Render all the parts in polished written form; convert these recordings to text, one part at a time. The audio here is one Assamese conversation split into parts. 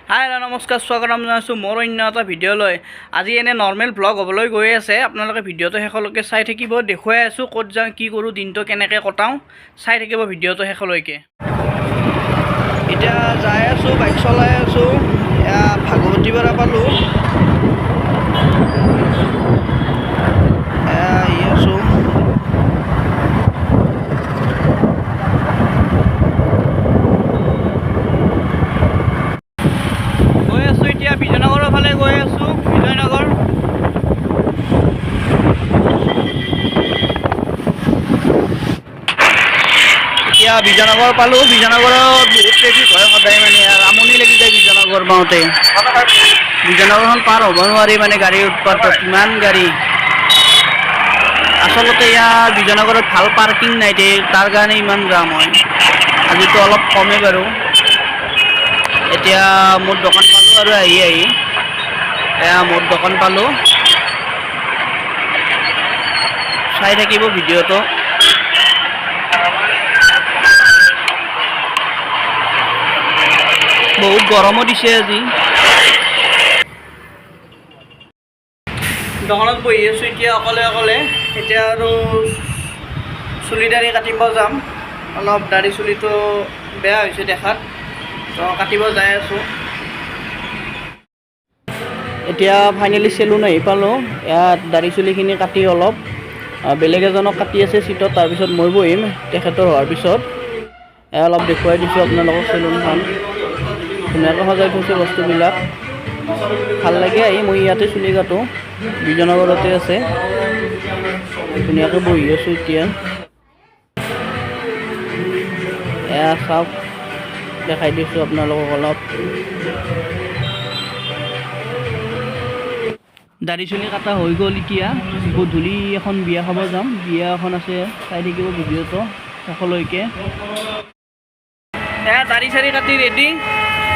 হাই নমস্কাৰ, স্বাগতম জনাইছোঁ মোৰ অন্য এটা ভিডিঅ'লৈ। আজি এনে নৰ্মেল ব্লগ হ'বলৈ গৈ আছে। আপোনালোকে ভিডিঅ'টো শেষলৈকে চাই থাকিব। দেখুৱাই আছোঁ ক'ত যাওঁ, কি কৰোঁ, দিনটো কেনেকৈ কটাওঁ, চাই থাকিব ভিডিঅ'টো শেষলৈকে। এতিয়া যাই আছোঁ, বাইক চলাই আছোঁ। এয়া ভাগৱতী পাৰা পালোঁ। আহি আছোঁ। এতিয়া বিজয়নগৰৰ ফালে গৈ আছোঁ। বিজয়নগৰ এতিয়া বিজয়নগৰ পালোঁ। বিজয়নগৰত বহুত ট্ৰেফিক হয় সদায়, মানে আমনি লাগি যায় বিজয়নগৰ পাওঁতে। বিজয়নগৰখন পাৰ হ'ব নোৱাৰি, মানে গাড়ীৰ উৎপাতত ইমান গাড়ী। আচলতে ইয়াৰ বিজয়নগৰত ভাল পাৰ্কিং নাই, তাৰ কাৰণে ইমান জাম হয়। আজিতো অলপ কমেই বাৰু। এতিয়া মোৰ দোকান পালোঁ আৰু আহি এয়া মোৰ দোকান পালোঁ। চাই থাকিব ভিডিঅ'টো। বহুত গৰমো দিছে আজি। দোকানত বহি আছোঁ এতিয়া অকলে অকলে। এতিয়া আৰু চুলি দাড়ি কাটিব যাম। অলপ দাড়ি চুলিটো বেয়া হৈছে দেখাত, তো কাটিব যাই আছোঁ। এতিয়া ফাইনেলি চেলুন আহি পালোঁ। ইয়াত দাড়ি চুলিখিনি কাটি অলপ বেলেগ এজনক কাটি আছে চিটত, তাৰপিছত মই বহিম তেখেতৰ হোৱাৰ পিছত। অলপ দেখুৱাই দিছোঁ আপোনালোকক চেলুনখন। ধুনীয়াকৈ সজাই থৈছে বস্তুবিলাক, ভাল লাগে আহি। মই ইয়াতে চুলি কাটো, বিজয়নগৰতে আছে। ধুনীয়াকৈ বহি আছোঁ এতিয়া। এয়া চাওক, দেখাই দিছোঁ আপোনালোকক অলপ। দাড়ি চুলি কাটা হৈ গ'ল। এতিয়া গধূলি এখন বিয়া খাব যাম। বিয়া এখন আছে, চাই থাকিব ভিডিঅ'টো শেষলৈকে। এয়া দাড়ি চাৰি কাটি ৰেডি,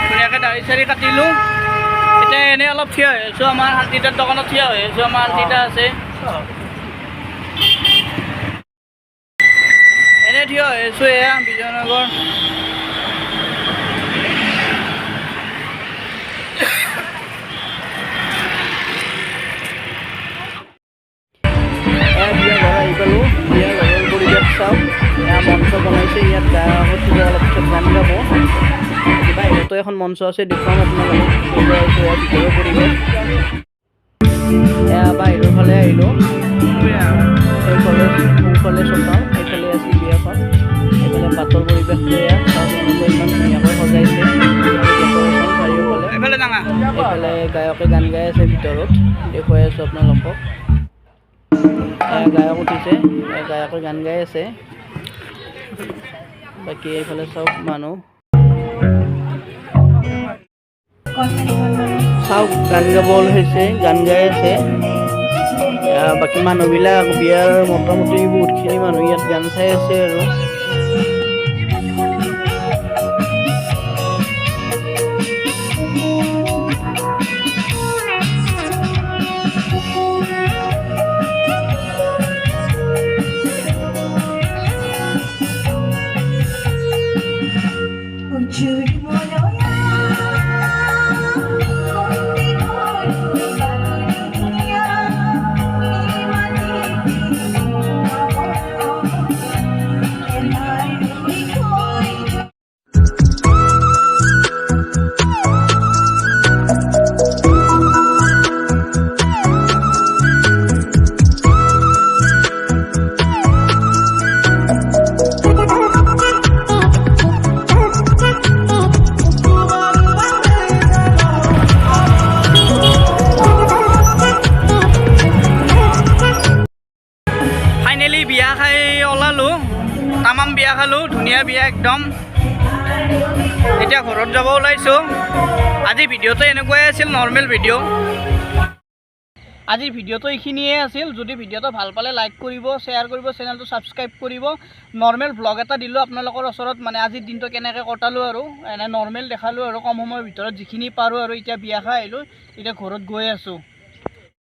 ধুনীয়াকৈ দাড়ি চাৰি কাটিলোঁ। এতিয়া এনেই অলপ থিয় হৈ আছোঁ। আমাৰ শান্তিতাৰ দোকানত থিয় হৈ আছোঁ। আমাৰ শান্তিতা আছে, এনেই থিয় হৈ আছোঁ। এয়া বিজয়নগৰ। বিয়া ঘৰ আহি পালোঁ। বিয়া ঘৰৰ পৰিৱেশ চাওক। এয়া মঞ্চ বনাইছে, ইয়াত গায়ক অলপ পিছত গান গাব। বাহিৰতো এখন মঞ্চ আছে, দেখুৱাম আপোনালোকক। ভিতৰৰ পৰিৱেশ। এয়া বাহিৰৰ ফালে আহিলোঁ। সোঁফালে চপাওঁ, এইফালে আছে বিয়াখন। এইফালে বাটৰ পৰিৱেশটো এয়া ইমান ধুনীয়াকৈ সজাইছে। এইফালে গায়কে গান গাই আছে ভিতৰত, দেখুৱাই আছোঁ আপোনালোকক। গায়ক উঠিছে, গায়কে গান গাই আছে। বাকী এইফালে চব মানুহ চাওক, গান গাব হৈছে, গান গাই আছে। বাকী মানুহবিলাক বিয়াৰ মোটামুটি বহুতখিনি মানুহ ইয়াত গান চাই আছে আৰু। বিয়া খাই ওলালোঁ, তামাম বিয়া খালোঁ, ধুনীয়া বিয়া একদম। এতিয়া ঘৰত যাব ওলাইছোঁ। আজি ভিডিঅ'টো এনেকুৱাই আছিল, নৰ্মেল ভিডিঅ'। আজিৰ ভিডিঅ'টো এইখিনিয়ে আছিল। যদি ভিডিঅ'টো ভাল পালে লাইক কৰিব, শ্বেয়াৰ কৰিব, চেনেলটো ছাবস্ক্ৰাইব কৰিব। নৰ্মেল ভ্লগ এটা দিলোঁ আপোনালোকৰ ওচৰত, মানে আজিৰ দিনটো কেনেকৈ কটালোঁ আৰু এনে নৰ্মেল দেখালোঁ আৰু কম সময়ৰ ভিতৰত যিখিনি পাৰোঁ আৰু। এতিয়া বিয়া খাই আহিলোঁ, এতিয়া ঘৰত গৈ আছোঁ।